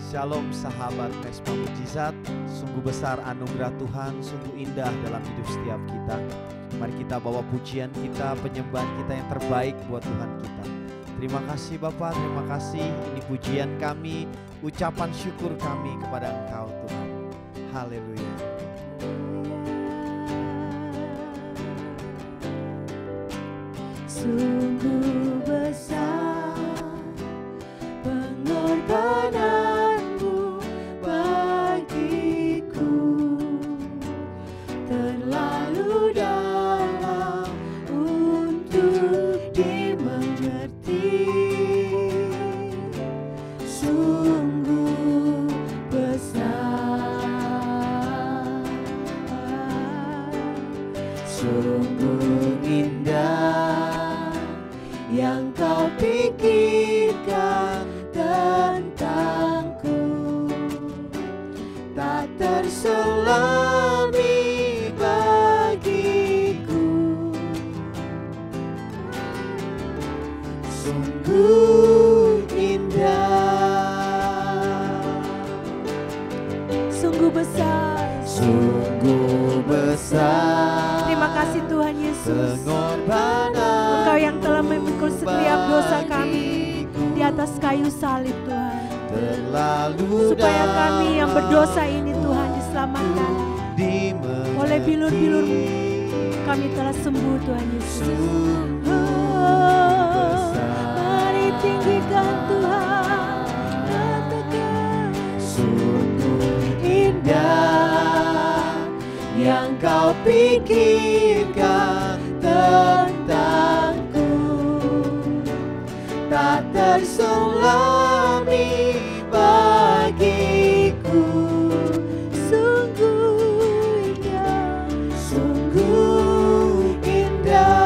Shalom sahabat Mesbah Mujizat, sungguh besar anugerah Tuhan, sungguh indah dalam hidup setiap kita. Mari kita bawa pujian kita, penyembahan kita yang terbaik buat Tuhan kita. Terima kasih Bapa, terima kasih. Ini pujian kami, ucapan syukur kami kepada Engkau Tuhan. Haleluya. Sungguh besar pengorbananmu bagiku, terlalu dalam untuk dimengerti. Sungguh besar, sungguh indah yang kau pikirkan tentangku, tak terselami bagiku. Sungguh indah, sungguh besar, sungguh besar. Terima kasih Tuhan Yesus, Pengorbanan Engkau yang telah memikul setiap dosa kami di atas kayu salib Tuhan, supaya kami yang berdosa ini Tuhan diselamatkan. Oleh bilur-bilur-Mu kami telah sembuh Tuhan Yesus. Mari tinggikan Tuhan, katakan sungguh indah yang kau pikirkan tentangku, tak terselami bagiku. Sungguh indah, sungguh indah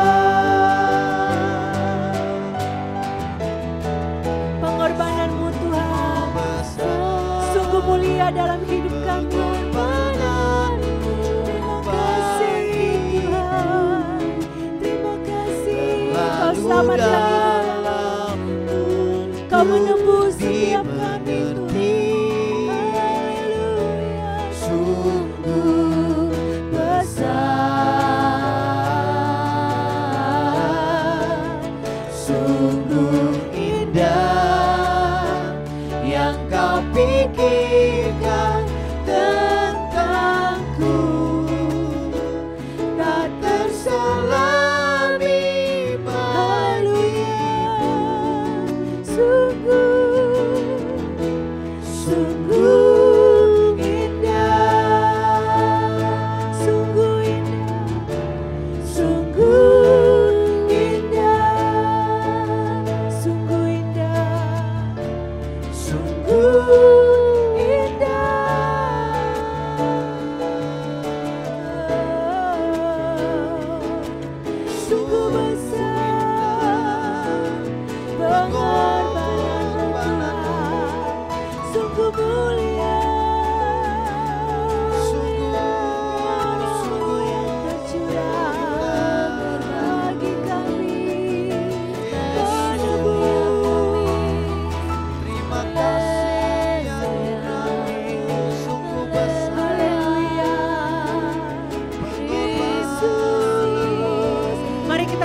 Pengorbanan-Mu Tuhan sungguh mulia dalam hidup kami. Selamatkan hidup, Kau menembus setiap kami Tuhan. Haleluya. Sungguh besar, sungguh indah yang kau pikirkan tentangku, tak terselami.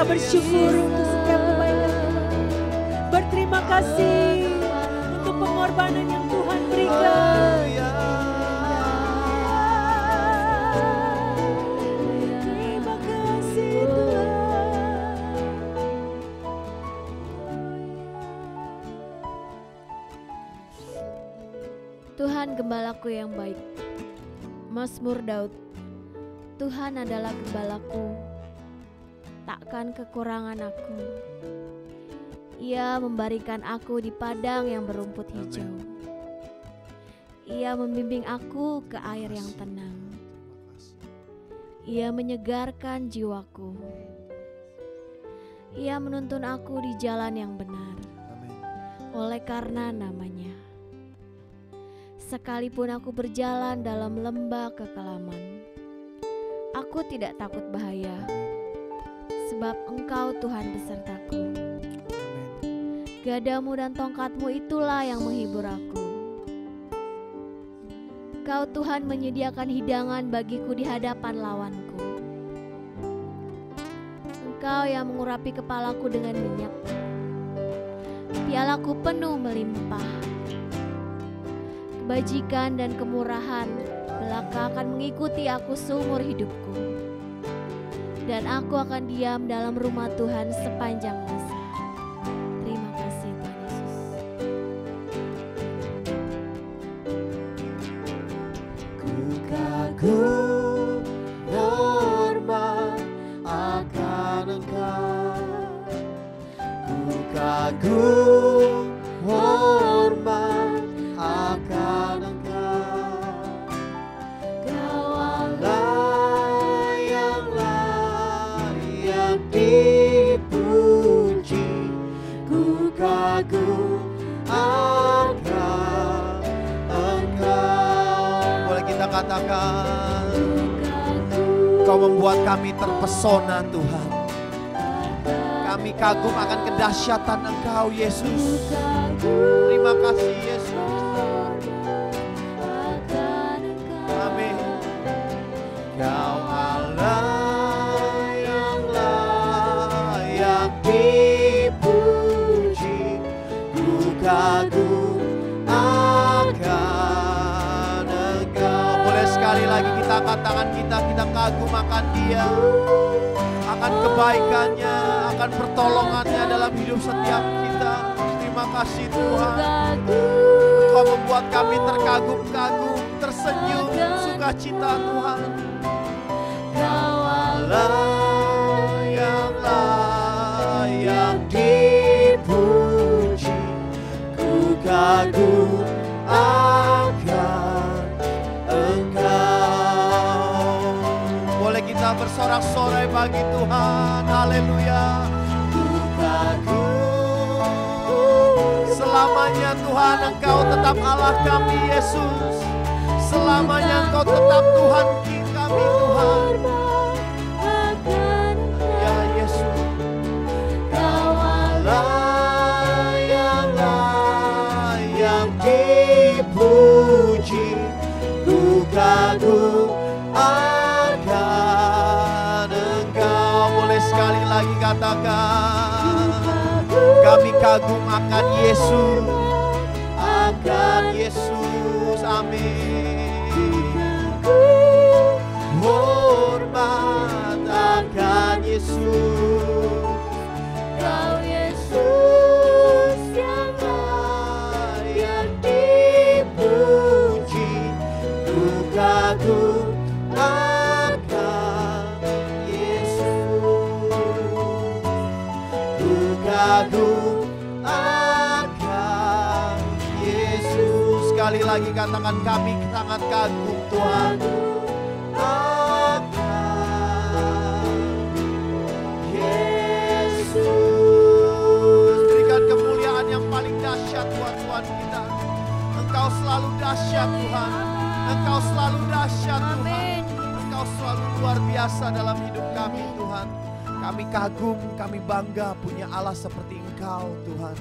Bersyukur untuk setiap kebaikan Tuhan. Berterima kasih untuk pengorbanan yang Tuhan berikan. Terima kasih Tuhan. Tuhan gembalaku yang baik. Mazmur Daud. Tuhan adalah gembalaku, takkan kekurangan aku. Ia membarikan aku di padang yang berumput hijau. Ia membimbing aku ke air yang tenang. Ia menyegarkan jiwaku. Ia menuntun aku di jalan yang benar, oleh karena namanya. Sekalipun aku berjalan dalam lembah kekelaman, aku tidak takut bahaya, sebab Engkau Tuhan besertaku. Gadamu dan tongkatmu itulah yang menghibur aku. Engkau Tuhan menyediakan hidangan bagiku di hadapan lawanku. Engkau yang mengurapi kepalaku dengan minyak. Pialaku penuh melimpah. Kebajikan dan kemurahan belaka akan mengikuti aku seumur hidupku. Dan aku akan diam dalam rumah Tuhan sepanjang masa. Terima kasih Tuhan Yesus. Ku kagum hormat akan Engkau. Ku kagum hormat akan Engkau. Kau Allah yang layak dipuji. Ku kagum akan Engkau. Boleh kita katakan, Kau membuat kami terpesona Tuhan. Kami kagum akan kedahsyatan Engkau Yesus. Terima kasih Yesus. Amin. Kau Allah yang layak dipuji. Ku kagum akan Engkau. Boleh sekali lagi kita angkat tangan kita kagum akan Dia, akan kebaikannya, akan pertolongannya dalam hidup setiap kita. Terima kasih Tuhan. Engkau membuat kami terkagum-kagum, tersenyum, sukacita Tuhan. Kau Allah yang layak dipuji. Ku kagum akan Engkau. Boleh kita bersorak-sorai bagi Tuhan. Haleluya. Ku kagum. Selamanya Tuhan Engkau tetap Allah kami Yesus. Selamanya Engkau tetap Tuhan kami Tuhan. Ya Yesus. Kau Allah yang layak dipuji. Ku kagum akan Engkau. Boleh sekali lagi katakan, kami kagum akan Yesus. Akan Yesus. Amin. Hormat akan Yesus. Kau Yesus yang layak dipuji. Ku kagum akan Yesus. Ku kagum akan Yesus. Sekali lagi katakan, kami sangat kagum Tuhan. Berikan kemuliaan yang paling dahsyat buat Tuhan kita. Engkau selalu dahsyat Tuhan. Engkau selalu dahsyat Tuhan. Engkau selalu luar biasa dalam hidup kami Tuhan. Kami kagum, kami bangga punya Allah seperti Engkau Tuhan.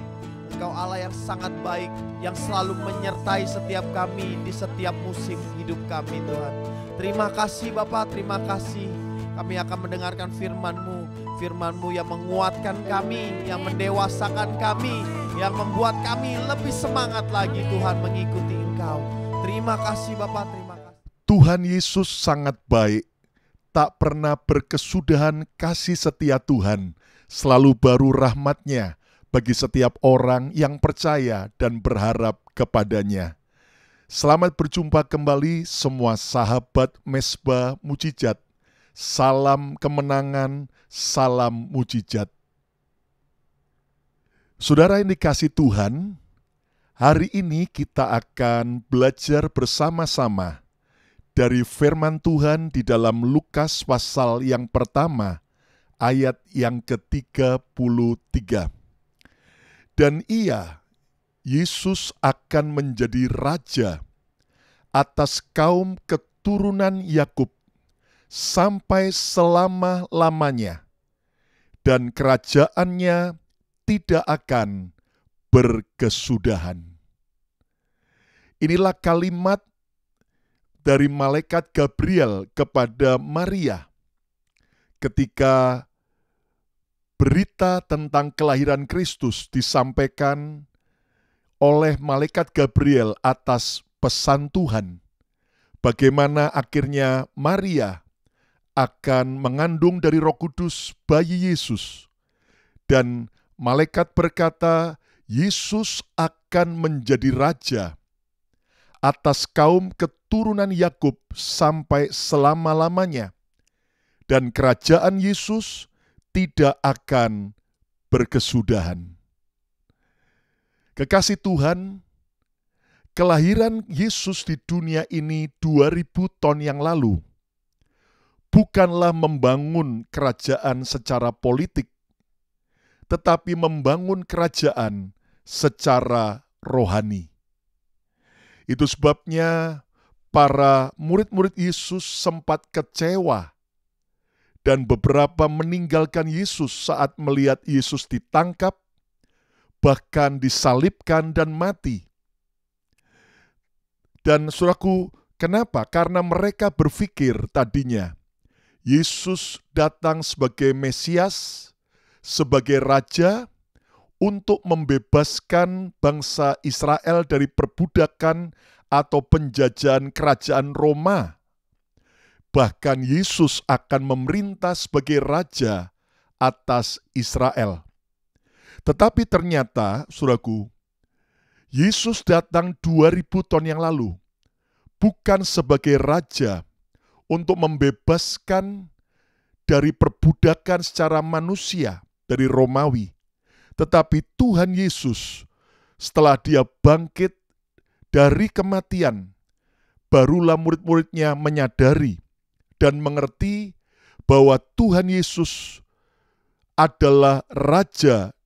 Engkau Allah yang sangat baik, yang selalu menyertai setiap kami di setiap musim hidup kami Tuhan. Terima kasih Bapa, terima kasih. Kami akan mendengarkan firman-Mu, firman-Mu yang menguatkan kami, yang mendewasakan kami, yang membuat kami lebih semangat lagi Tuhan mengikuti Engkau. Terima kasih Bapa, terima kasih. Tuhan Yesus sangat baik, tak pernah berkesudahan kasih setia Tuhan, selalu baru rahmat-Nya bagi setiap orang yang percaya dan berharap kepadanya. Selamat berjumpa kembali semua sahabat Mesbah Mujizat. Salam kemenangan, salam mujizat. Saudara yang dikasihi Tuhan, hari ini kita akan belajar bersama-sama dari firman Tuhan di dalam Lukas pasal yang pertama, ayat yang ke-33. Dan Yesus akan menjadi raja atas kaum keturunan Yakub sampai selama-lamanya, dan kerajaannya tidak akan berkesudahan. Inilah kalimat dari malaikat Gabriel kepada Maria ketika berita tentang kelahiran Kristus disampaikan oleh malaikat Gabriel atas pesan Tuhan. Bagaimana akhirnya Maria akan mengandung dari Roh Kudus bayi Yesus. Dan malaikat berkata, Yesus akan menjadi raja atas kaum keturunan Yakub sampai selama-lamanya. Dan kerajaan Yesus tidak akan berkesudahan. Kekasih Tuhan, kelahiran Yesus di dunia ini 2000 tahun yang lalu bukanlah membangun kerajaan secara politik, tetapi membangun kerajaan secara rohani. Itu sebabnya para murid-murid Yesus sempat kecewa dan beberapa meninggalkan Yesus saat melihat Yesus ditangkap, bahkan disalibkan dan mati. Dan saudaraku, kenapa? Karena mereka berpikir tadinya Yesus datang sebagai Mesias, sebagai Raja, untuk membebaskan bangsa Israel dari perbudakan atau penjajahan kerajaan Roma. Bahkan Yesus akan memerintah sebagai Raja atas Israel. Tetapi ternyata, saudaraku, Yesus datang 2000 tahun yang lalu, bukan sebagai Raja untuk membebaskan dari perbudakan secara manusia, dari Romawi. Tetapi Tuhan Yesus, setelah dia bangkit dari kematian, barulah murid-muridnya menyadari dan mengerti bahwa Tuhan Yesus adalah Raja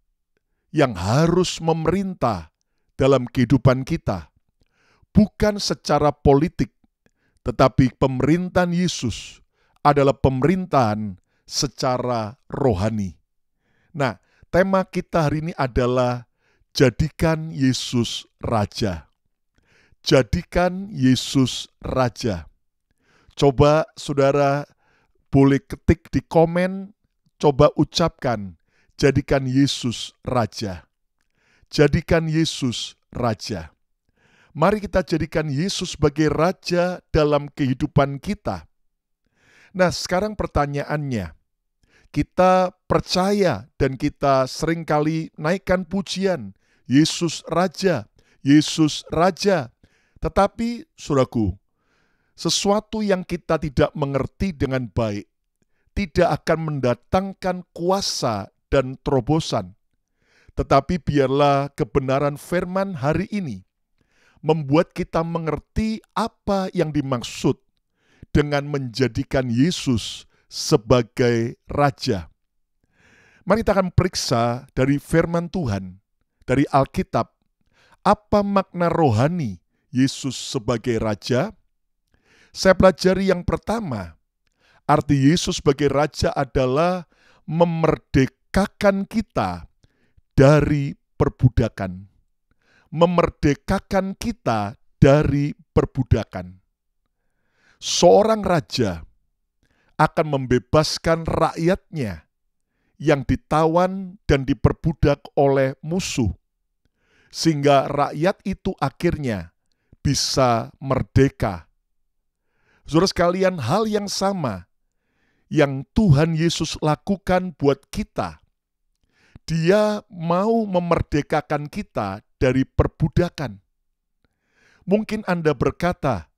yang harus memerintah dalam kehidupan kita. Bukan secara politik, tetapi pemerintahan Yesus adalah pemerintahan secara rohani. Nah, tema kita hari ini adalah jadikan Yesus Raja. Jadikan Yesus Raja. Coba saudara boleh ketik di komen, coba ucapkan, jadikan Yesus Raja. Jadikan Yesus Raja. Mari kita jadikan Yesus sebagai Raja dalam kehidupan kita. Nah, sekarang pertanyaannya, kita percaya dan kita seringkali naikkan pujian, Yesus Raja, Yesus Raja. Tetapi, saudaraku, sesuatu yang kita tidak mengerti dengan baik tidak akan mendatangkan kuasa dan terobosan. Tetapi biarlah kebenaran firman hari ini membuat kita mengerti apa yang dimaksud dengan menjadikan Yesus sebagai Raja. Mari kita akan periksa dari firman Tuhan, dari Alkitab, apa makna rohani Yesus sebagai Raja. Saya pelajari yang pertama, arti Yesus sebagai Raja adalah memerdekakan kita dari perbudakan. Memerdekakan kita dari perbudakan. Seorang raja akan membebaskan rakyatnya yang ditawan dan diperbudak oleh musuh, sehingga rakyat itu akhirnya bisa merdeka. Saudara sekalian, hal yang sama yang Tuhan Yesus lakukan buat kita. Dia mau memerdekakan kita dari perbudakan. Mungkin Anda berkata,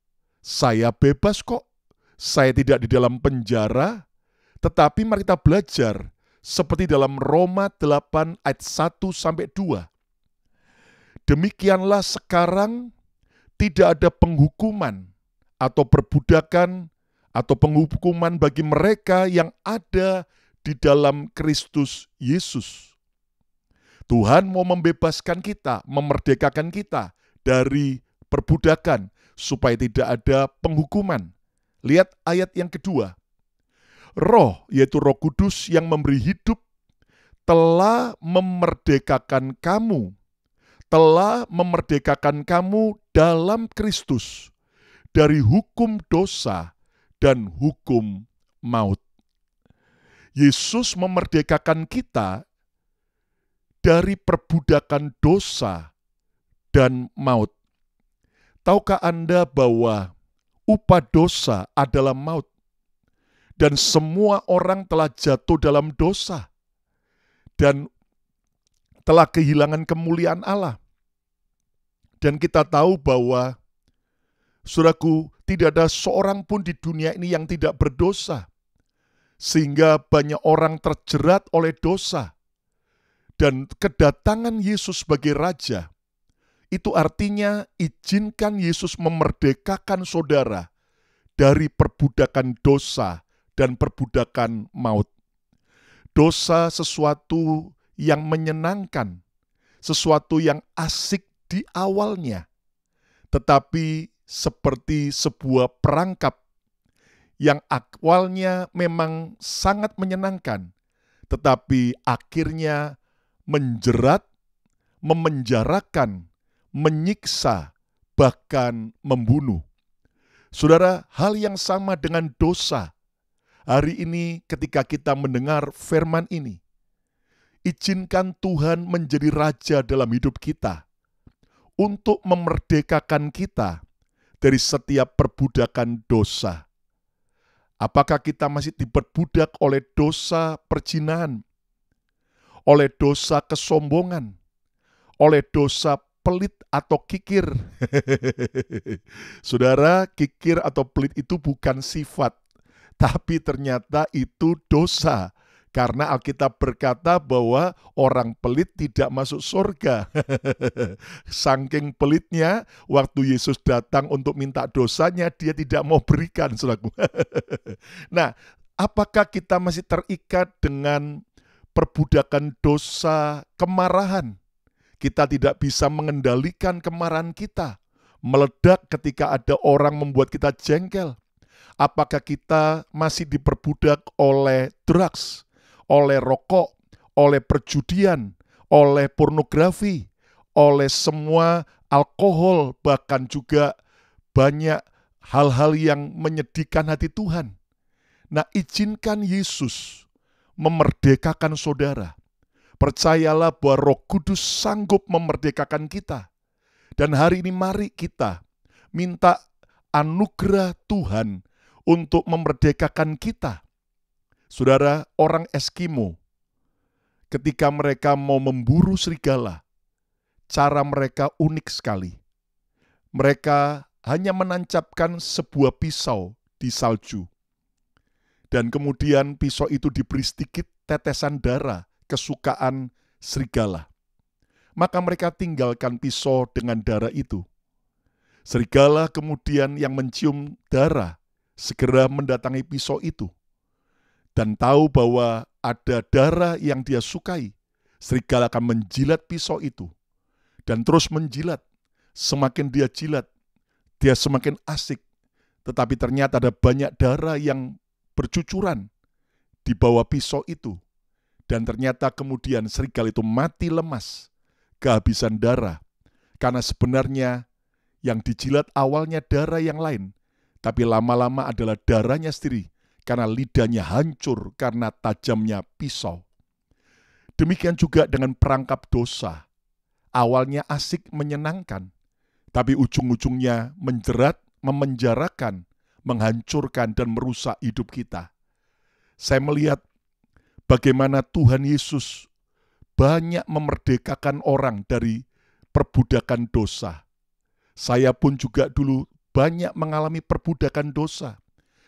saya bebas kok, saya tidak di dalam penjara, tetapi mari kita belajar seperti dalam Roma 8 ayat 1-2. Demikianlah sekarang tidak ada penghukuman atau perbudakan atau penghukuman bagi mereka yang ada di dalam Kristus Yesus. Tuhan mau membebaskan kita, memerdekakan kita dari perbudakan supaya tidak ada penghukuman. Lihat ayat yang kedua. Roh, yaitu Roh Kudus yang memberi hidup, telah memerdekakan kamu dalam Kristus dari hukum dosa dan hukum maut. Yesus memerdekakan kita dari perbudakan dosa dan maut. Tahukah Anda bahwa upah dosa adalah maut? Dan semua orang telah jatuh dalam dosa dan telah kehilangan kemuliaan Allah. Dan kita tahu bahwa, saudaraku, tidak ada seorang pun di dunia ini yang tidak berdosa. Sehingga banyak orang terjerat oleh dosa. Dan kedatangan Yesus sebagai Raja, itu artinya izinkan Yesus memerdekakan saudara dari perbudakan dosa dan perbudakan maut. Dosa sesuatu yang menyenangkan, sesuatu yang asik di awalnya, tetapi seperti sebuah perangkap yang awalnya memang sangat menyenangkan, tetapi akhirnya menjerat, memenjarakan, menyiksa, bahkan membunuh. Saudara, hal yang sama dengan dosa. Hari ini ketika kita mendengar firman ini, izinkan Tuhan menjadi Raja dalam hidup kita untuk memerdekakan kita dari setiap perbudakan dosa. Apakah kita masih diperbudak oleh dosa perzinahan, oleh dosa kesombongan, oleh dosa pelit atau kikir? Saudara, kikir atau pelit itu bukan sifat, tapi ternyata itu dosa. Karena Alkitab berkata bahwa orang pelit tidak masuk surga. Saking pelitnya, waktu Yesus datang untuk minta dosanya, dia tidak mau berikan, saudaraku. Nah, apakah kita masih terikat dengan perbudakan dosa kemarahan? Kita tidak bisa mengendalikan kemarahan kita. Meledak ketika ada orang membuat kita jengkel. Apakah kita masih diperbudak oleh drugs, oleh rokok, oleh perjudian, oleh pornografi, oleh semua alkohol, bahkan juga banyak hal-hal yang menyedihkan hati Tuhan? Nah, izinkan Yesus memerdekakan saudara. Percayalah bahwa Roh Kudus sanggup memerdekakan kita. Dan hari ini mari kita minta anugerah Tuhan untuk memerdekakan kita. Saudara, orang Eskimo, ketika mereka mau memburu serigala, cara mereka unik sekali. Mereka hanya menancapkan sebuah pisau di salju. Dan kemudian pisau itu diberi sedikit tetesan darah kesukaan serigala. Maka mereka tinggalkan pisau dengan darah itu. Serigala kemudian yang mencium darah segera mendatangi pisau itu. Dan tahu bahwa ada darah yang dia sukai. Serigala akan menjilat pisau itu. Dan terus menjilat. Semakin dia jilat, dia semakin asik. Tetapi ternyata ada banyak darah yang bercucuran di bawah pisau itu. Dan ternyata kemudian serigala itu mati lemas, kehabisan darah. Karena sebenarnya yang dijilat awalnya darah yang lain, tapi lama-lama adalah darahnya sendiri, karena lidahnya hancur karena tajamnya pisau. Demikian juga dengan perangkap dosa. Awalnya asik menyenangkan, tapi ujung-ujungnya menjerat, memenjarakan, menghancurkan dan merusak hidup kita. Saya melihat bagaimana Tuhan Yesus banyak memerdekakan orang dari perbudakan dosa. Saya pun juga dulu banyak mengalami perbudakan dosa.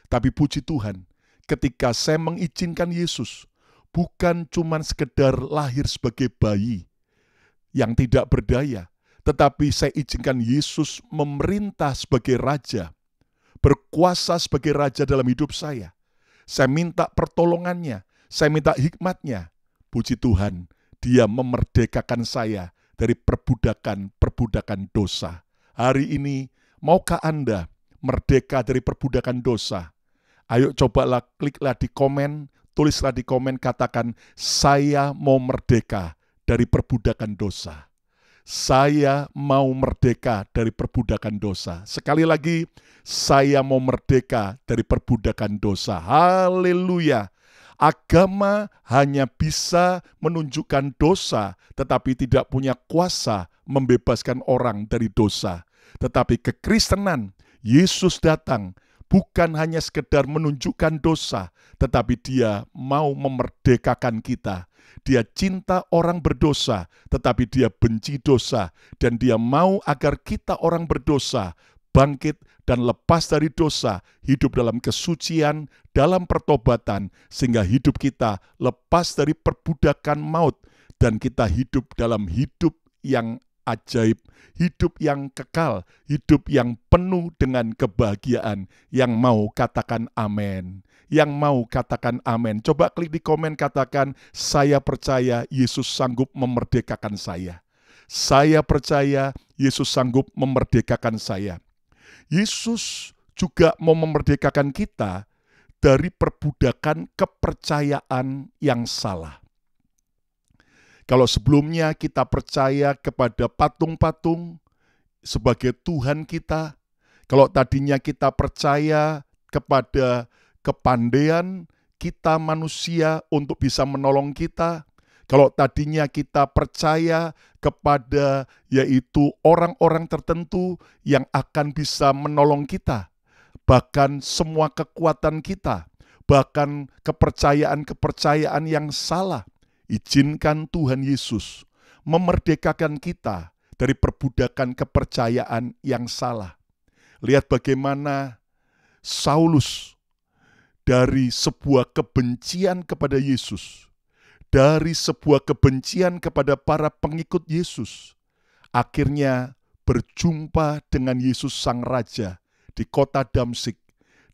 Tapi puji Tuhan, ketika saya mengizinkan Yesus, bukan cuma sekedar lahir sebagai bayi yang tidak berdaya, tetapi saya izinkan Yesus memerintah sebagai Raja, berkuasa sebagai Raja dalam hidup saya. Saya minta pertolongannya, saya minta hikmatnya. Puji Tuhan, Dia memerdekakan saya dari perbudakan dosa. Hari ini, maukah Anda merdeka dari perbudakan dosa? Ayo cobalah, kliklah di komen, tulislah di komen, katakan, saya mau merdeka dari perbudakan dosa. saya mau merdeka dari perbudakan dosa. Sekali lagi, saya mau merdeka dari perbudakan dosa. Haleluya. Agama hanya bisa menunjukkan dosa, tetapi tidak punya kuasa membebaskan orang dari dosa. Tetapi kekristenan, Yesus datang bukan hanya sekedar menunjukkan dosa, tetapi Dia mau memerdekakan kita. Dia cinta orang berdosa, tetapi Dia benci dosa, dan Dia mau agar kita orang berdosa bangkit dan lepas dari dosa, hidup dalam kesucian, dalam pertobatan, sehingga hidup kita lepas dari perbudakan maut, dan kita hidup dalam hidup yang ajaib, hidup yang kekal, hidup yang penuh dengan kebahagiaan. Yang mau katakan amin. Yang mau katakan amin. Coba klik di komen, katakan, saya percaya Yesus sanggup memerdekakan saya. Saya percaya Yesus sanggup memerdekakan saya. Yesus juga mau memerdekakan kita dari perbudakan kepercayaan yang salah. Kalau sebelumnya kita percaya kepada patung-patung sebagai Tuhan kita, kalau tadinya kita percaya kepada kepandaian kita manusia untuk bisa menolong kita, kalau tadinya kita percaya kepada yaitu orang-orang tertentu yang akan bisa menolong kita, bahkan semua kekuatan kita, bahkan kepercayaan-kepercayaan yang salah, izinkan Tuhan Yesus memerdekakan kita dari perbudakan kepercayaan yang salah. Lihat bagaimana Saulus dari sebuah kebencian kepada Yesus, dari sebuah kebencian kepada para pengikut Yesus, akhirnya berjumpa dengan Yesus Sang Raja di kota Damsyik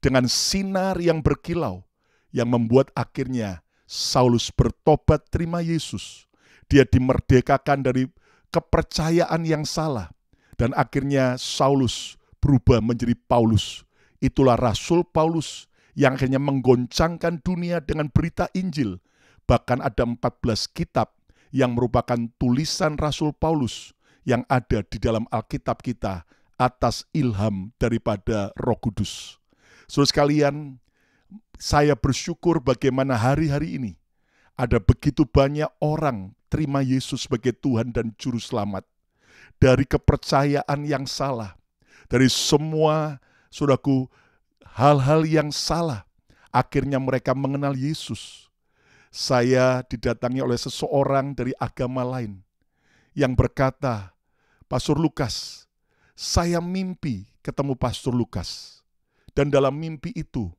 dengan sinar yang berkilau yang membuat akhirnya Saulus bertobat terima Yesus. Dia dimerdekakan dari kepercayaan yang salah. Dan akhirnya Saulus berubah menjadi Paulus. Itulah Rasul Paulus yang akhirnya menggoncangkan dunia dengan berita Injil. Bahkan ada 14 kitab yang merupakan tulisan Rasul Paulus yang ada di dalam Alkitab kita atas ilham daripada Roh Kudus. Saudara sekalian, saya bersyukur bagaimana hari-hari ini ada begitu banyak orang terima Yesus sebagai Tuhan dan Juru Selamat. Dari kepercayaan yang salah, dari semua, saudaraku, hal-hal yang salah, akhirnya mereka mengenal Yesus. Saya didatangi oleh seseorang dari agama lain yang berkata, Pastor Lukas, saya mimpi ketemu Pastor Lukas. Dan dalam mimpi itu,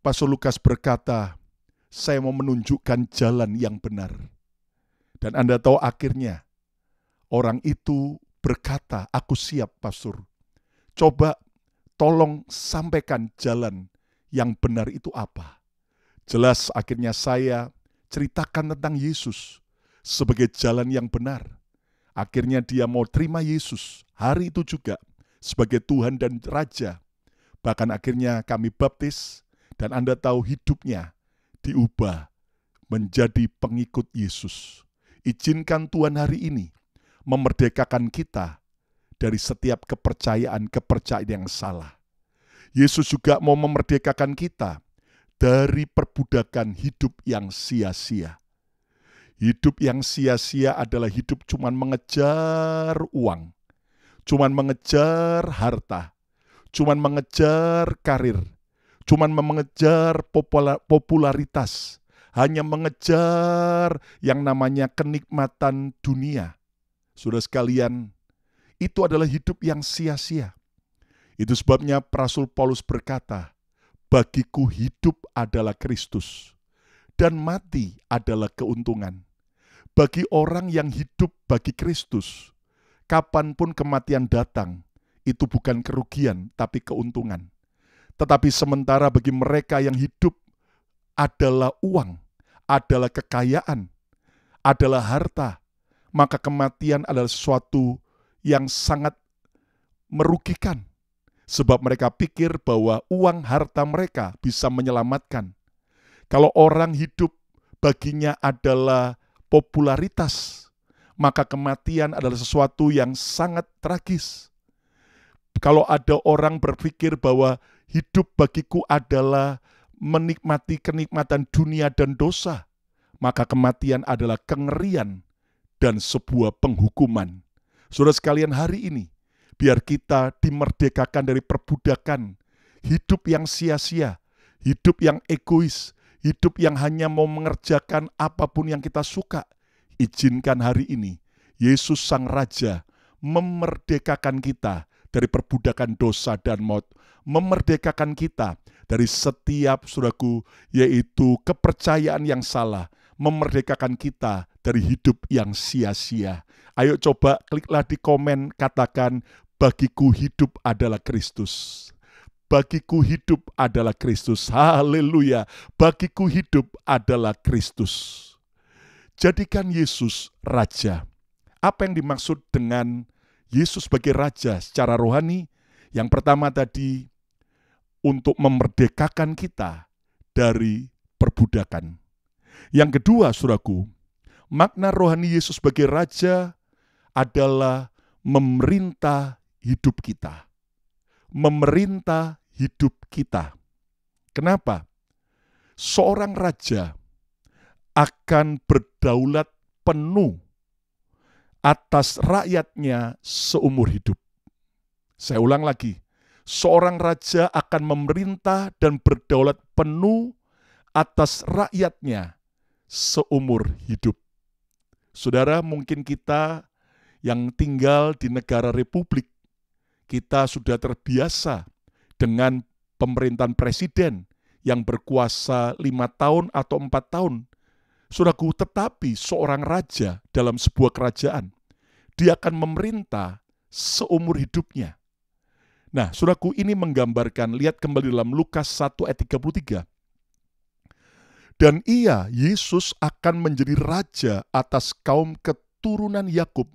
Pastor Lukas berkata, saya mau menunjukkan jalan yang benar. Dan Anda tahu akhirnya, orang itu berkata, aku siap Pastor. Coba tolong sampaikan jalan yang benar itu apa. Jelas akhirnya saya ceritakan tentang Yesus sebagai jalan yang benar. Akhirnya dia mau terima Yesus hari itu juga sebagai Tuhan dan Raja. Bahkan akhirnya kami baptis dan Anda tahu hidupnya diubah menjadi pengikut Yesus. Izinkan Tuhan hari ini memerdekakan kita dari setiap kepercayaan-kepercayaan yang salah. Yesus juga mau memerdekakan kita dari perbudakan hidup yang sia-sia. Hidup yang sia-sia adalah hidup cuman mengejar uang, cuman mengejar harta, cuman mengejar karir, cuman mengejar popularitas, hanya mengejar yang namanya kenikmatan dunia. Saudara sekalian, itu adalah hidup yang sia-sia. Itu sebabnya Rasul Paulus berkata, bagiku hidup adalah Kristus, dan mati adalah keuntungan. Bagi orang yang hidup bagi Kristus, kapanpun kematian datang, itu bukan kerugian, tapi keuntungan. Tetapi sementara bagi mereka yang hidup adalah uang, adalah kekayaan, adalah harta, maka kematian adalah sesuatu yang sangat merugikan. Sebab mereka pikir bahwa uang harta mereka bisa menyelamatkan. Kalau orang hidup baginya adalah popularitas, maka kematian adalah sesuatu yang sangat tragis. Kalau ada orang berpikir bahwa hidup bagiku adalah menikmati kenikmatan dunia dan dosa, maka kematian adalah kengerian dan sebuah penghukuman. Saudara sekalian, hari ini biar kita dimerdekakan dari perbudakan hidup yang sia-sia, hidup yang egois, hidup yang hanya mau mengerjakan apapun yang kita suka. Izinkan hari ini Yesus Sang Raja memerdekakan kita dari perbudakan dosa dan maut, memerdekakan kita dari setiap, saudaraku, yaitu kepercayaan yang salah, memerdekakan kita dari hidup yang sia-sia. Ayo coba kliklah di komen, katakan, bagiku hidup adalah Kristus. Bagiku hidup adalah Kristus. Haleluya. Bagiku hidup adalah Kristus. Jadikan Yesus Raja. Apa yang dimaksud dengan Yesus sebagai Raja secara rohani? Yang pertama tadi, untuk memerdekakan kita dari perbudakan. Yang kedua, saudaraku, makna rohani Yesus sebagai Raja adalah memerintah hidup kita. Memerintah hidup kita. Kenapa? Seorang raja akan berdaulat penuh atas rakyatnya seumur hidup. Saya ulang lagi, seorang raja akan memerintah dan berdaulat penuh atas rakyatnya seumur hidup. Saudara, mungkin kita yang tinggal di negara republik, kita sudah terbiasa dengan pemerintahan presiden yang berkuasa 5 tahun atau 4 tahun. Saudaraku, tetapi seorang raja dalam sebuah kerajaan, dia akan memerintah seumur hidupnya. Nah, saudaraku, ini menggambarkan, lihat kembali dalam Lukas 1 ayat 33. Dan ia, Yesus, akan menjadi raja atas kaum keturunan Yakub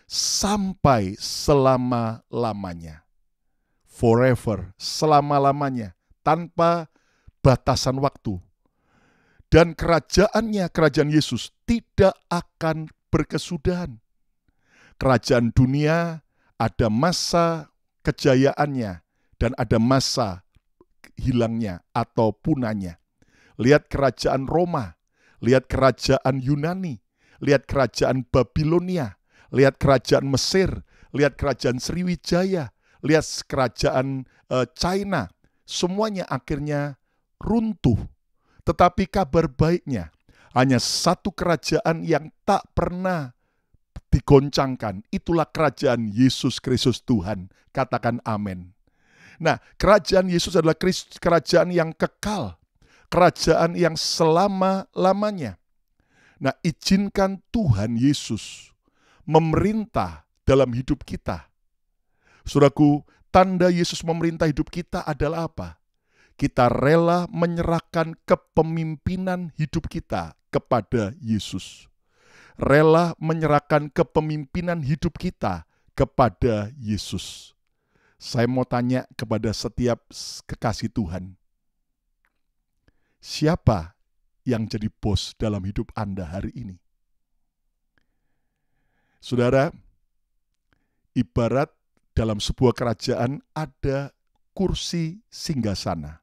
sampai selama-lamanya. Forever, selama-lamanya, tanpa batasan waktu. Dan kerajaannya, kerajaan Yesus, tidak akan berkesudahan. Kerajaan dunia ada masa kejayaannya dan ada masa hilangnya atau punahnya. Lihat kerajaan Roma, lihat kerajaan Yunani, lihat kerajaan Babilonia, lihat kerajaan Mesir, lihat kerajaan Sriwijaya, lihat kerajaan China. Semuanya akhirnya runtuh. Tetapi kabar baiknya, hanya satu kerajaan yang tak pernah digoncangkan. Itulah kerajaan Yesus Kristus Tuhan. Katakan amin. Nah, kerajaan Yesus adalah kerajaan yang kekal. Kerajaan yang selama-lamanya. Nah, izinkan Tuhan Yesus memerintah dalam hidup kita. Saudaraku, tanda Yesus memerintah hidup kita adalah apa? Kita rela menyerahkan kepemimpinan hidup kita kepada Yesus. Rela menyerahkan kepemimpinan hidup kita kepada Yesus. Saya mau tanya kepada setiap kekasih Tuhan. Siapa yang jadi bos dalam hidup Anda hari ini? Saudara, ibarat dalam sebuah kerajaan ada kursi singgasana.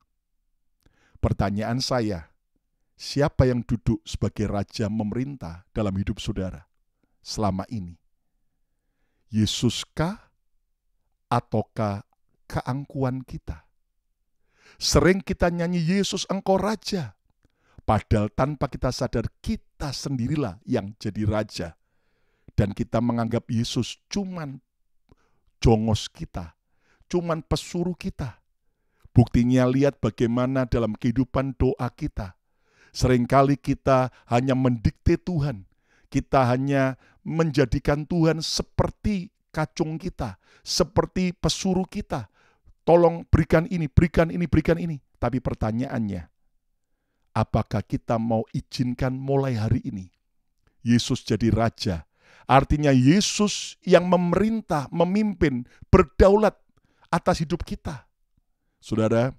Pertanyaan saya, siapa yang duduk sebagai raja memerintah dalam hidup saudara selama ini? Yesuskah ataukah keangkuhan kita? Sering kita nyanyi Yesus engkau raja, padahal tanpa kita sadar kita sendirilah yang jadi raja. Dan kita menganggap Yesus cuman jongos kita, cuman pesuruh kita. Buktinya lihat bagaimana dalam kehidupan doa kita. Seringkali kita hanya mendikte Tuhan. Kita hanya menjadikan Tuhan seperti kacung kita, seperti pesuruh kita. Tolong berikan ini, berikan ini, berikan ini. Tapi pertanyaannya, apakah kita mau izinkan mulai hari ini Yesus jadi raja? Artinya Yesus yang memerintah, memimpin, berdaulat atas hidup kita. Saudara,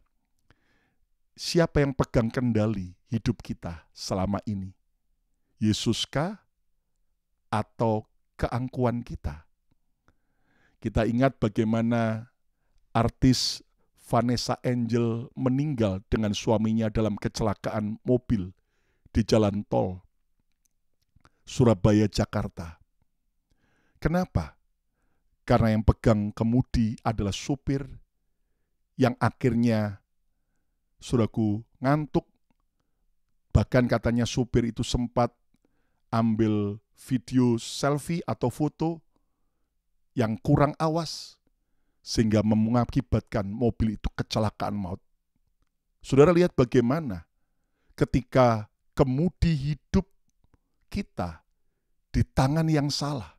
siapa yang pegang kendali hidup kita selama ini? Yesuskah atau keangkuhan kita. Kita ingat bagaimana artis Vanessa Angel meninggal dengan suaminya dalam kecelakaan mobil di jalan tol Surabaya, Jakarta. Kenapa? Karena yang pegang kemudi adalah supir yang akhirnya, saudaraku, ngantuk. Bahkan katanya supir itu sempat ambil video selfie atau foto yang kurang awas, sehingga mengakibatkan mobil itu kecelakaan maut. Saudara lihat bagaimana ketika kemudi hidup kita di tangan yang salah,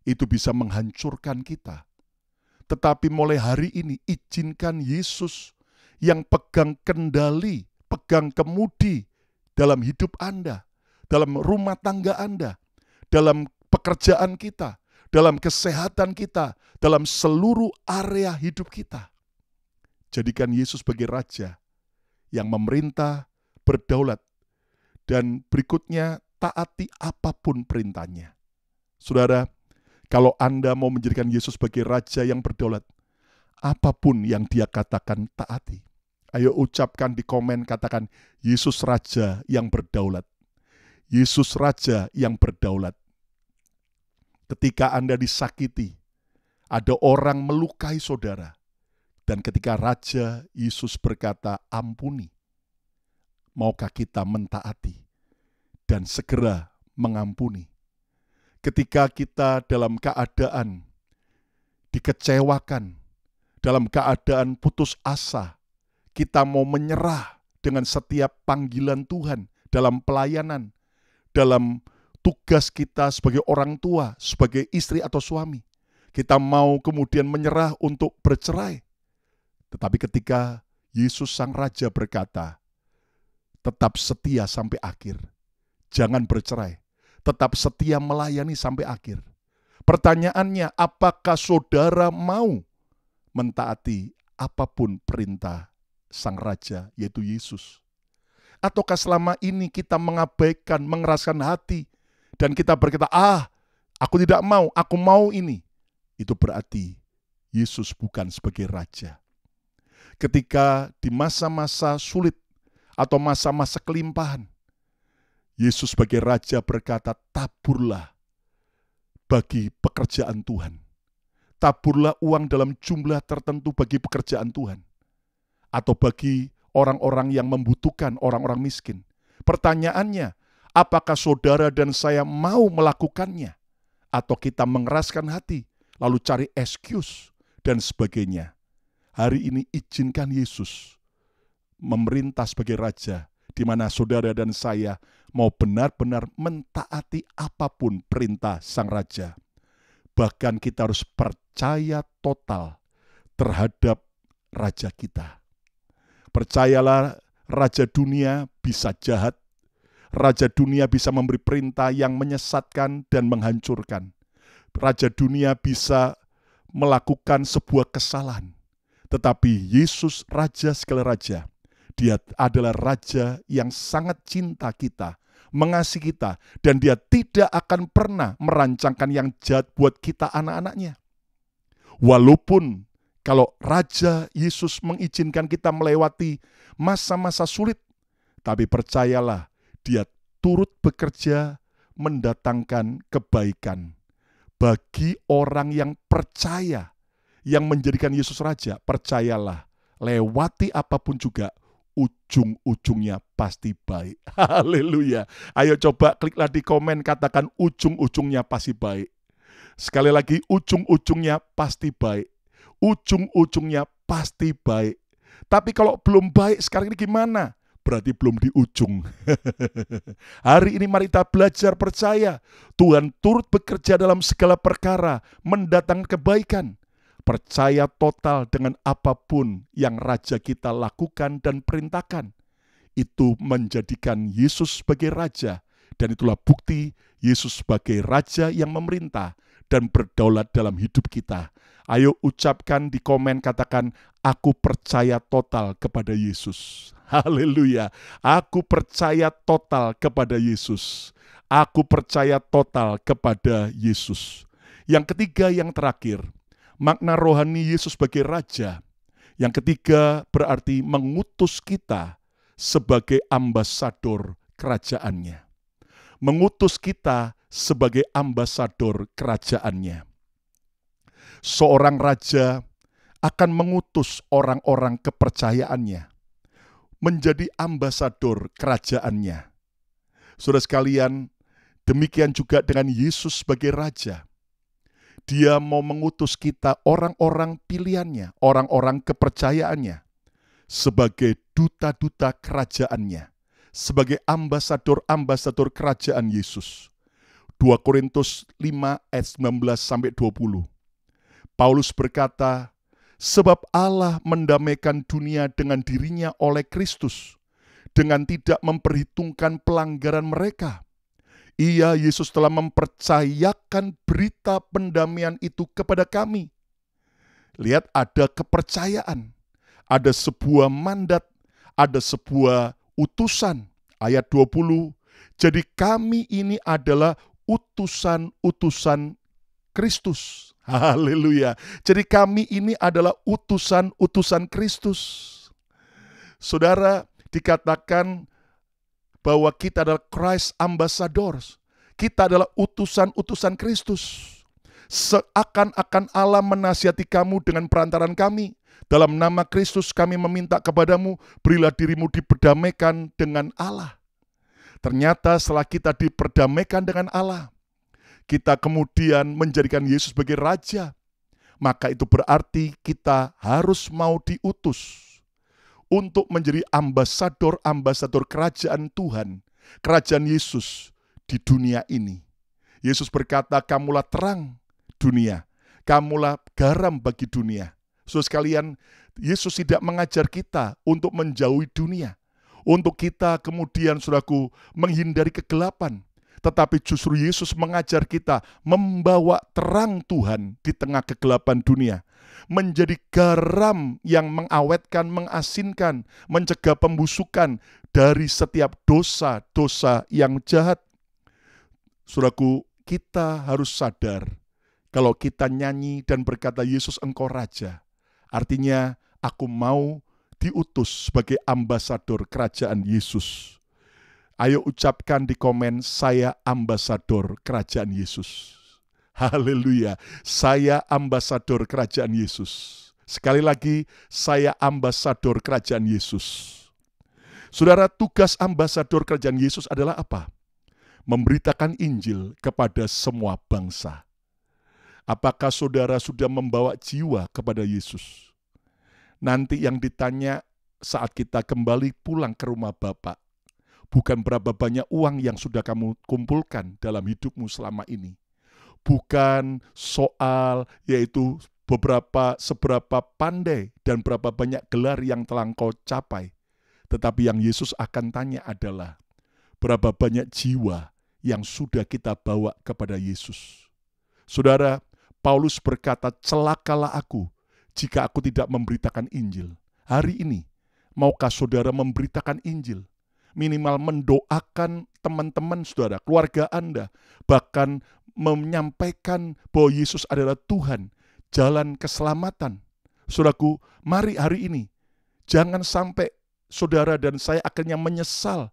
itu bisa menghancurkan kita. Tetapi mulai hari ini izinkan Yesus yang pegang kendali, pegang kemudi dalam hidup Anda, dalam rumah tangga Anda, dalam pekerjaan kita, dalam kesehatan kita, dalam seluruh area hidup kita. Jadikan Yesus sebagai Raja yang memerintah, berdaulat, dan berikutnya taati apapun perintahnya. Saudara, kalau Anda mau menjadikan Yesus sebagai Raja yang berdaulat, apapun yang Dia katakan taati. Ayo ucapkan di komen, katakan, Yesus Raja yang berdaulat. Yesus Raja yang berdaulat. Ketika Anda disakiti, ada orang melukai saudara, dan ketika Raja Yesus berkata, ampuni, maukah kita mentaati dan segera mengampuni? Ketika kita dalam keadaan dikecewakan, dalam keadaan putus asa, kita mau menyerah dengan setiap panggilan Tuhan dalam pelayanan, dalam tugas kita sebagai orang tua, sebagai istri atau suami. Kita mau kemudian menyerah untuk bercerai. Tetapi ketika Yesus Sang Raja berkata, tetap setia sampai akhir, jangan bercerai, tetap setia melayani sampai akhir. Pertanyaannya, apakah saudara mau mentaati apapun perintah Sang Raja, yaitu Yesus? Ataukah selama ini kita mengabaikan, mengeraskan hati, dan kita berkata, aku tidak mau, aku mau ini. Itu berarti Yesus bukan sebagai Raja. Ketika di masa-masa sulit atau masa-masa kelimpahan, Yesus sebagai Raja berkata, taburlah bagi pekerjaan Tuhan. Taburlah uang dalam jumlah tertentu bagi pekerjaan Tuhan. Atau bagi orang-orang yang membutuhkan, orang-orang miskin. Pertanyaannya, apakah saudara dan saya mau melakukannya? Atau kita mengeraskan hati, lalu cari excuse dan sebagainya. Hari ini izinkan Yesus memerintah sebagai Raja, di mana saudara dan saya mau benar-benar mentaati apapun perintah Sang Raja. Bahkan kita harus percaya total terhadap Raja kita. Percayalah, Raja dunia bisa jahat, Raja dunia bisa memberi perintah yang menyesatkan dan menghancurkan. Raja dunia bisa melakukan sebuah kesalahan. Tetapi Yesus Raja segala raja, Dia adalah Raja yang sangat cinta kita, mengasihi kita, dan Dia tidak akan pernah merancangkan yang jahat buat kita anak-anaknya. Walaupun kalau Raja Yesus mengizinkan kita melewati masa-masa sulit, tapi percayalah, Dia turut bekerja mendatangkan kebaikan. Bagi orang yang percaya, yang menjadikan Yesus Raja, percayalah, lewati apapun juga, ujung-ujungnya pasti baik. Haleluya. Ayo coba kliklah di komen, katakan ujung-ujungnya pasti baik. Sekali lagi, ujung-ujungnya pasti baik. Ujung-ujungnya pasti baik. Tapi kalau belum baik sekarang ini gimana? Berarti belum di ujung. Hari ini mari kita belajar percaya. Tuhan turut bekerja dalam segala perkara, mendatangkan kebaikan. Percaya total dengan apapun yang Raja kita lakukan dan perintahkan. Itu menjadikan Yesus sebagai Raja. Dan itulah bukti Yesus sebagai Raja yang memerintah dan berdaulat dalam hidup kita. Ayo ucapkan di komen, katakan, aku percaya total kepada Yesus. Haleluya. Aku percaya total kepada Yesus. Aku percaya total kepada Yesus. Yang ketiga, yang terakhir, makna rohani Yesus sebagai Raja. Yang ketiga berarti mengutus kita sebagai ambasador kerajaannya. Mengutus kita sebagai ambasador kerajaannya. Seorang raja akan mengutus orang-orang kepercayaannya menjadi ambasador kerajaannya. Saudara sekalian, demikian juga dengan Yesus sebagai Raja. Dia mau mengutus kita, orang-orang pilihannya, orang-orang kepercayaannya, sebagai duta-duta kerajaannya, sebagai ambasador-ambasador kerajaan Yesus. 2 Korintus 5 ayat 19-20. Paulus berkata, sebab Allah mendamaikan dunia dengan dirinya oleh Kristus, dengan tidak memperhitungkan pelanggaran mereka. Ia, Yesus, telah mempercayakan berita pendamaian itu kepada kami. Lihat, ada kepercayaan, ada sebuah mandat, ada sebuah utusan. Ayat 20, jadi kami ini adalah utusan-utusan Kristus. Haleluya. Jadi kami ini adalah utusan-utusan Kristus. Saudara, dikatakan bahwa kita adalah Christ ambassadors. Kita adalah utusan-utusan Kristus. Seakan-akan Allah menasihati kamu dengan perantaran kami. Dalam nama Kristus kami meminta kepadamu, berilah dirimu diperdamaikan dengan Allah. Ternyata setelah kita diperdamaikan dengan Allah, kita kemudian menjadikan Yesus sebagai Raja. Maka itu berarti kita harus mau diutus untuk menjadi ambasador-ambasador kerajaan Tuhan, kerajaan Yesus di dunia ini. Yesus berkata, kamulah terang dunia, kamulah garam bagi dunia. Saudara sekalian, Yesus tidak mengajar kita untuk menjauhi dunia, untuk kita kemudian, saudaraku, menghindari kegelapan. Tetapi justru Yesus mengajar kita membawa terang Tuhan di tengah kegelapan dunia. Menjadi garam yang mengawetkan, mengasinkan, mencegah pembusukan dari setiap dosa-dosa yang jahat. Saudaraku, kita harus sadar kalau kita nyanyi dan berkata, Yesus engkau Raja, artinya aku mau diutus sebagai ambasador kerajaan Yesus. Ayo ucapkan di komen, saya ambasador kerajaan Yesus. Haleluya, saya ambasador kerajaan Yesus. Sekali lagi, saya ambasador kerajaan Yesus. Saudara, tugas ambasador kerajaan Yesus adalah apa? Memberitakan Injil kepada semua bangsa. Apakah saudara sudah membawa jiwa kepada Yesus? Nanti yang ditanya saat kita kembali pulang ke rumah Bapa, bukan berapa banyak uang yang sudah kamu kumpulkan dalam hidupmu selama ini. Bukan soal yaitu seberapa pandai dan berapa banyak gelar yang telah engkau capai. Tetapi yang Yesus akan tanya adalah berapa banyak jiwa yang sudah kita bawa kepada Yesus. Saudara, Paulus berkata, celakalah aku jika aku tidak memberitakan Injil. Hari ini, maukah saudara memberitakan Injil? Minimal mendoakan teman-teman saudara, keluarga Anda, bahkan menyampaikan bahwa Yesus adalah Tuhan, jalan keselamatan. Saudaraku, mari hari ini, jangan sampai saudara dan saya akhirnya menyesal.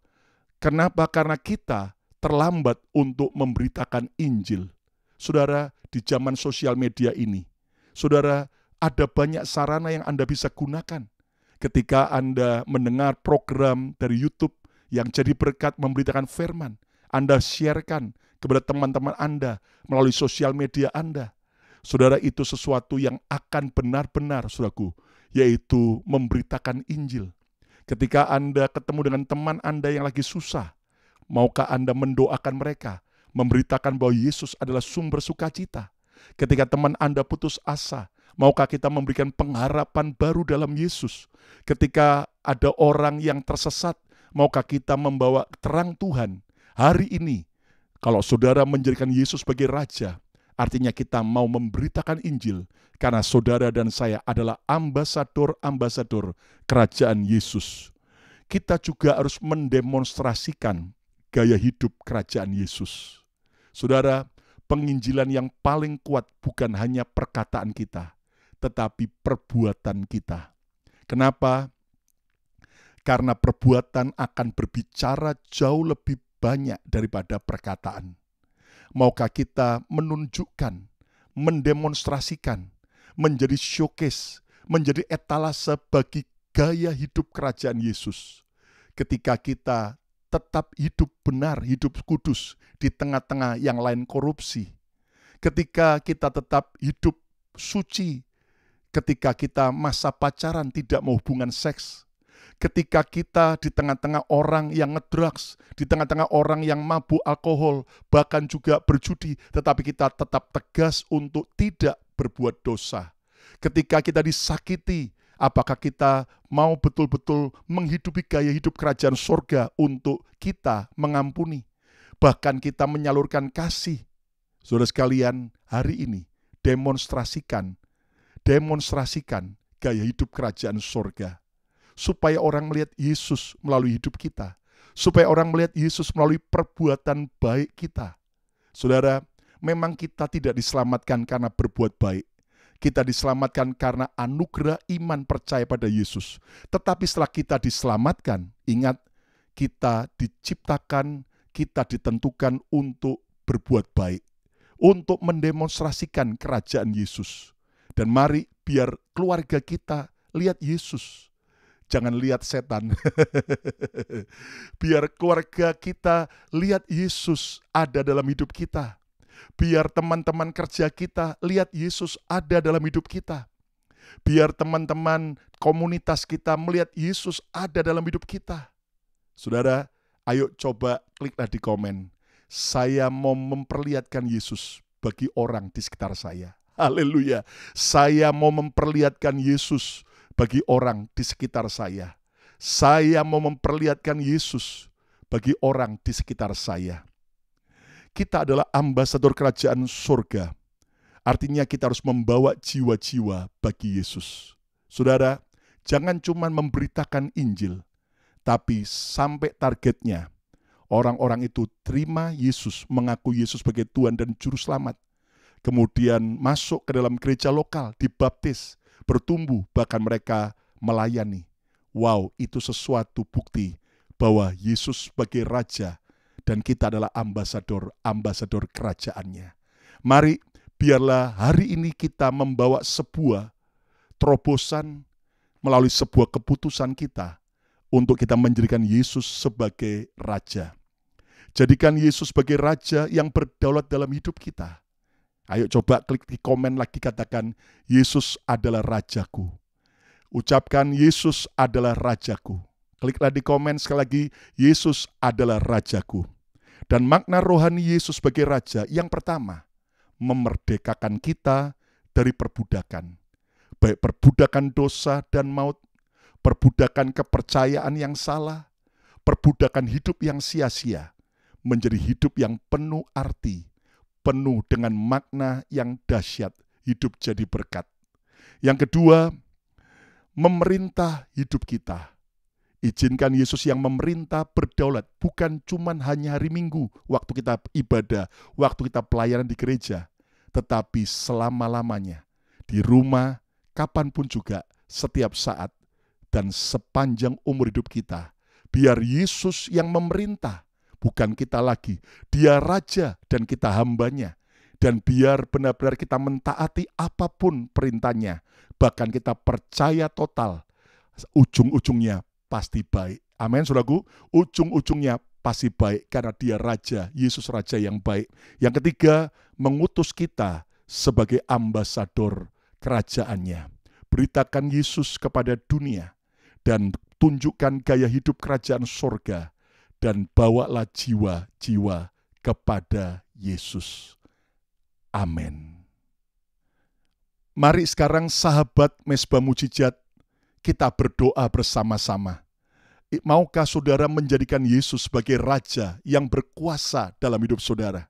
Kenapa? Karena kita terlambat untuk memberitakan Injil. Saudara, di zaman sosial media ini, saudara, ada banyak sarana yang Anda bisa gunakan. Ketika Anda mendengar program dari YouTube yang jadi berkat memberitakan firman, Anda sharekan kepada teman-teman Anda melalui sosial media Anda. Saudara, itu sesuatu yang akan benar-benar, saudaraku, yaitu memberitakan Injil. Ketika Anda ketemu dengan teman Anda yang lagi susah, maukah Anda mendoakan mereka, memberitakan bahwa Yesus adalah sumber sukacita? Ketika teman Anda putus asa, maukah kita memberikan pengharapan baru dalam Yesus? Ketika ada orang yang tersesat, maukah kita membawa terang Tuhan? Hari ini, kalau saudara menjadikan Yesus sebagai Raja, artinya kita mau memberitakan Injil, karena saudara dan saya adalah ambasador-ambasador kerajaan Yesus. Kita juga harus mendemonstrasikan gaya hidup kerajaan Yesus. Saudara, penginjilan yang paling kuat bukan hanya perkataan kita, tetapi perbuatan kita. Kenapa? Karena perbuatan akan berbicara jauh lebih banyak daripada perkataan. Maukah kita menunjukkan, mendemonstrasikan, menjadi showcase, menjadi etalase bagi gaya hidup kerajaan Yesus. Ketika kita tetap hidup benar, hidup kudus di tengah-tengah yang lain korupsi. Ketika kita tetap hidup suci, ketika kita masa pacaran tidak mau hubungan seks, ketika kita di tengah-tengah orang yang ngedrugs, di tengah-tengah orang yang mabuk alkohol, bahkan juga berjudi, tetapi kita tetap tegas untuk tidak berbuat dosa. Ketika kita disakiti, apakah kita mau betul-betul menghidupi gaya hidup kerajaan surga untuk kita mengampuni, bahkan kita menyalurkan kasih. Saudara sekalian, hari ini demonstrasikan gaya hidup kerajaan surga. Supaya orang melihat Yesus melalui hidup kita. Supaya orang melihat Yesus melalui perbuatan baik kita. Saudara, memang kita tidak diselamatkan karena berbuat baik. Kita diselamatkan karena anugerah iman percaya pada Yesus. Tetapi setelah kita diselamatkan, ingat, kita diciptakan, kita ditentukan untuk berbuat baik. Untuk mendemonstrasikan kerajaan Yesus. Dan mari biar keluarga kita lihat Yesus. Jangan lihat setan. Biar keluarga kita lihat Yesus ada dalam hidup kita. Biar teman-teman kerja kita lihat Yesus ada dalam hidup kita. Biar teman-teman komunitas kita melihat Yesus ada dalam hidup kita. Saudara, ayo coba kliklah di komen. Saya mau memperlihatkan Yesus bagi orang di sekitar saya. Haleluya. Saya mau memperlihatkan Yesus bagi orang di sekitar saya. Saya mau memperlihatkan Yesus bagi orang di sekitar saya. Kita adalah ambasador kerajaan surga. Artinya kita harus membawa jiwa-jiwa bagi Yesus. Saudara, jangan cuma memberitakan Injil, tapi sampai targetnya, orang-orang itu terima Yesus, mengaku Yesus sebagai Tuhan dan Juru Selamat. Kemudian masuk ke dalam gereja lokal, dibaptis, bertumbuh, bahkan mereka melayani. Wow, itu sesuatu bukti bahwa Yesus sebagai Raja dan kita adalah ambasador kerajaannya. Mari, biarlah hari ini kita membawa sebuah terobosan melalui sebuah keputusan kita untuk kita menjadikan Yesus sebagai Raja. Jadikan Yesus sebagai Raja yang berdaulat dalam hidup kita. Ayo coba klik di komen lagi, katakan, Yesus adalah Rajaku. Ucapkan, Yesus adalah Rajaku. Kliklah di komen sekali lagi, Yesus adalah Rajaku. Dan makna rohani Yesus sebagai Raja, yang pertama, memerdekakan kita dari perbudakan. Baik perbudakan dosa dan maut, perbudakan kepercayaan yang salah, perbudakan hidup yang sia-sia, menjadi hidup yang penuh arti, penuh dengan makna yang dahsyat, hidup jadi berkat. Yang kedua, memerintah hidup kita. Izinkan Yesus yang memerintah berdaulat, bukan cuma hanya hari Minggu, waktu kita ibadah, waktu kita pelayanan di gereja, tetapi selama-lamanya, di rumah, kapanpun juga, setiap saat, dan sepanjang umur hidup kita. Biar Yesus yang memerintah, bukan kita lagi. Dia Raja dan kita hambanya. Dan biar benar-benar kita mentaati apapun perintahnya. Bahkan kita percaya total. Ujung-ujungnya pasti baik. Amin, saudaraku. Ujung-ujungnya pasti baik karena dia Raja. Yesus Raja yang baik. Yang ketiga, mengutus kita sebagai ambasador kerajaannya. Beritakan Yesus kepada dunia. Dan tunjukkan gaya hidup kerajaan surga. Dan bawalah jiwa-jiwa kepada Yesus. Amin. Mari sekarang sahabat Mezbah Mujizat, kita berdoa bersama-sama. Maukah saudara menjadikan Yesus sebagai Raja yang berkuasa dalam hidup saudara?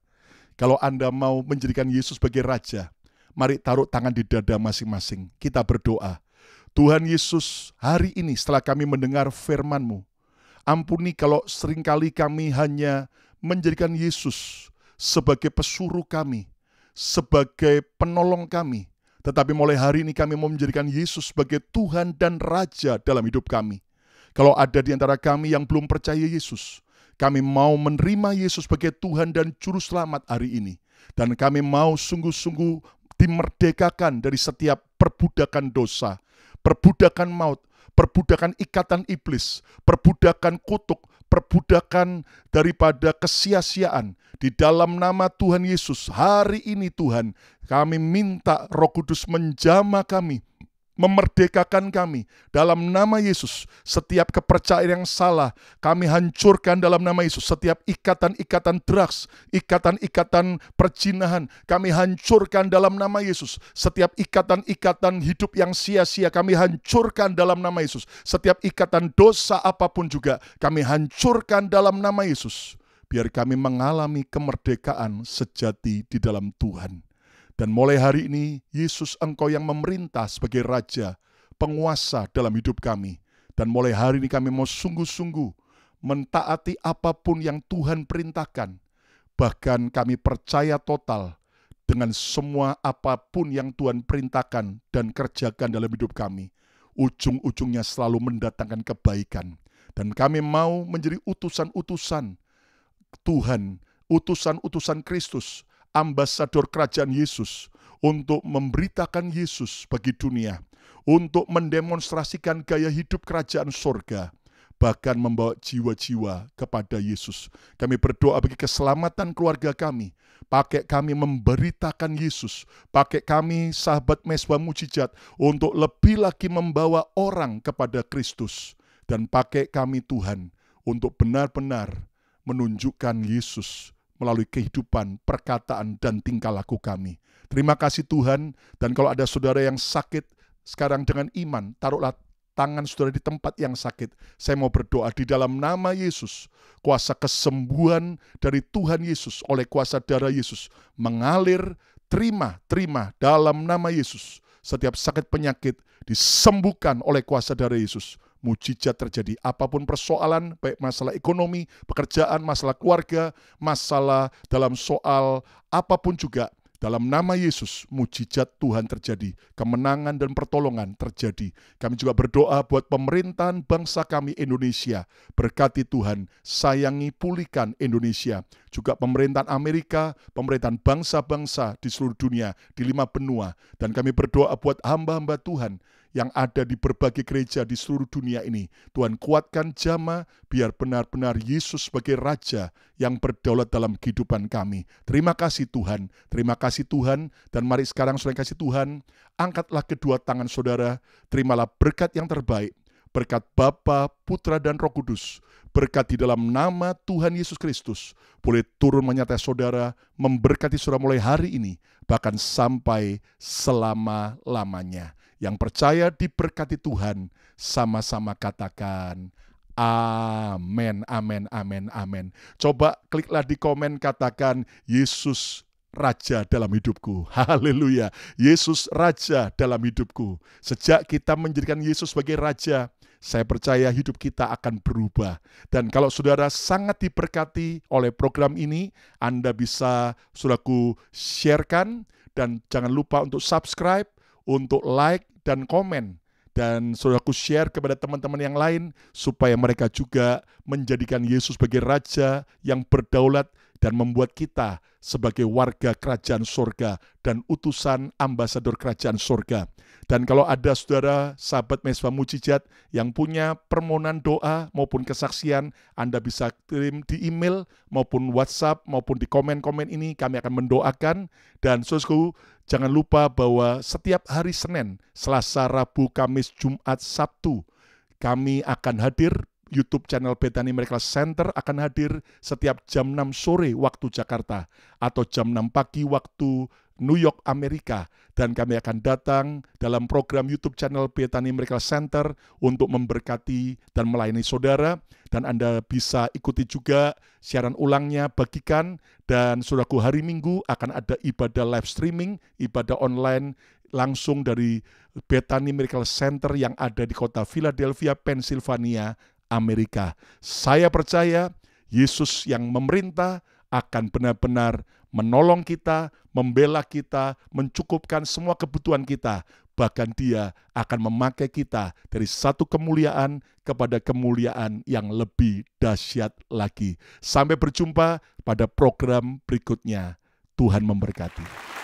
Kalau Anda mau menjadikan Yesus sebagai Raja, mari taruh tangan di dada masing-masing. Kita berdoa. Tuhan Yesus, hari ini setelah kami mendengar firman-Mu, Ampuni kalau seringkali kami hanya menjadikan Yesus sebagai pesuruh kami, sebagai penolong kami. Tetapi mulai hari ini kami mau menjadikan Yesus sebagai Tuhan dan Raja dalam hidup kami. Kalau ada di antara kami yang belum percaya Yesus, kami mau menerima Yesus sebagai Tuhan dan Juru Selamat hari ini. Dan kami mau sungguh-sungguh dimerdekakan dari setiap perbudakan dosa, perbudakan maut, perbudakan ikatan iblis, perbudakan kutuk, perbudakan daripada kesia-siaan. Di dalam nama Tuhan Yesus, hari ini Tuhan, kami minta Roh Kudus menjamah kami, memerdekakan kami dalam nama Yesus. Setiap kepercayaan yang salah kami hancurkan dalam nama Yesus. Setiap ikatan-ikatan drugs, ikatan-ikatan perjinahan kami hancurkan dalam nama Yesus. Setiap ikatan-ikatan hidup yang sia-sia kami hancurkan dalam nama Yesus. Setiap ikatan dosa apapun juga kami hancurkan dalam nama Yesus. Biar kami mengalami kemerdekaan sejati di dalam Tuhan. Dan mulai hari ini, Yesus Engkau yang memerintah sebagai Raja, penguasa dalam hidup kami. Dan mulai hari ini kami mau sungguh-sungguh mentaati apapun yang Tuhan perintahkan. Bahkan kami percaya total dengan semua apapun yang Tuhan perintahkan dan kerjakan dalam hidup kami. Ujung-ujungnya selalu mendatangkan kebaikan. Dan kami mau menjadi utusan-utusan Tuhan, utusan-utusan Kristus, ambasador kerajaan Yesus, untuk memberitakan Yesus bagi dunia, untuk mendemonstrasikan gaya hidup kerajaan sorga, bahkan membawa jiwa-jiwa kepada Yesus. Kami berdoa bagi keselamatan keluarga kami, pakai kami memberitakan Yesus, pakai kami sahabat Mesbah Mujizat untuk lebih lagi membawa orang kepada Kristus, dan pakai kami Tuhan untuk benar-benar menunjukkan Yesus melalui kehidupan, perkataan, dan tingkah laku kami. Terima kasih Tuhan, dan kalau ada saudara yang sakit, sekarang dengan iman, taruhlah tangan saudara di tempat yang sakit. Saya mau berdoa di dalam nama Yesus, kuasa kesembuhan dari Tuhan Yesus, oleh kuasa darah Yesus, mengalir, terima dalam nama Yesus. Setiap sakit penyakit disembuhkan oleh kuasa darah Yesus. Mujizat terjadi, apapun persoalan, baik masalah ekonomi, pekerjaan, masalah keluarga, masalah dalam soal apapun juga, dalam nama Yesus, mujizat Tuhan terjadi, kemenangan dan pertolongan terjadi. Kami juga berdoa buat pemerintahan bangsa kami Indonesia, berkati Tuhan, sayangi, pulihkan Indonesia. Juga pemerintahan Amerika, pemerintahan bangsa-bangsa di seluruh dunia, di 5 benua. Dan kami berdoa buat hamba-hamba Tuhan yang ada di berbagai gereja di seluruh dunia ini. Tuhan kuatkan jamaah, biar benar-benar Yesus sebagai Raja yang berdaulat dalam kehidupan kami. Terima kasih Tuhan, dan mari sekarang saudara kasih Tuhan, angkatlah kedua tangan saudara, terimalah berkat yang terbaik, berkat Bapa, Putra, dan Roh Kudus, berkat di dalam nama Tuhan Yesus Kristus, boleh turun menyertai saudara, memberkati saudara mulai hari ini, bahkan sampai selama-lamanya. Yang percaya diberkati Tuhan, sama-sama katakan, amin, amin, amin, amin. Coba kliklah di komen, katakan, Yesus Raja dalam hidupku. Haleluya. Yesus Raja dalam hidupku. Sejak kita menjadikan Yesus sebagai Raja, saya percaya hidup kita akan berubah. Dan kalau saudara sangat diberkati oleh program ini, Anda bisa, saudaraku, sharekan, dan jangan lupa untuk subscribe, untuk like dan komen, dan saudaraku share kepada teman-teman yang lain supaya mereka juga menjadikan Yesus sebagai Raja yang berdaulat dan membuat kita sebagai warga kerajaan sorga dan utusan ambasador kerajaan sorga. Dan kalau ada saudara sahabat Mesbah Mujizat yang punya permohonan doa maupun kesaksian, Anda bisa kirim di email maupun WhatsApp maupun di komen-komen ini, kami akan mendoakan. Dan saudaraku, jangan lupa bahwa setiap hari Senin, Selasa, Rabu, Kamis, Jumat, Sabtu, kami akan hadir. YouTube channel Bethany Miracle Center akan hadir setiap jam 6 sore waktu Jakarta atau jam 6 pagi waktu New York, Amerika. Dan kami akan datang dalam program YouTube channel Bethany Miracle Center untuk memberkati dan melayani saudara. Dan Anda bisa ikuti juga siaran ulangnya, bagikan. Dan saudaraku, hari Minggu akan ada ibadah live streaming, ibadah online langsung dari Bethany Miracle Center yang ada di kota Philadelphia, Pennsylvania, Amerika. Saya percaya Yesus yang memerintah akan benar-benar menolong kita, membela kita, mencukupkan semua kebutuhan kita. Bahkan Dia akan memakai kita dari satu kemuliaan kepada kemuliaan yang lebih dahsyat lagi. Sampai berjumpa pada program berikutnya. Tuhan memberkati.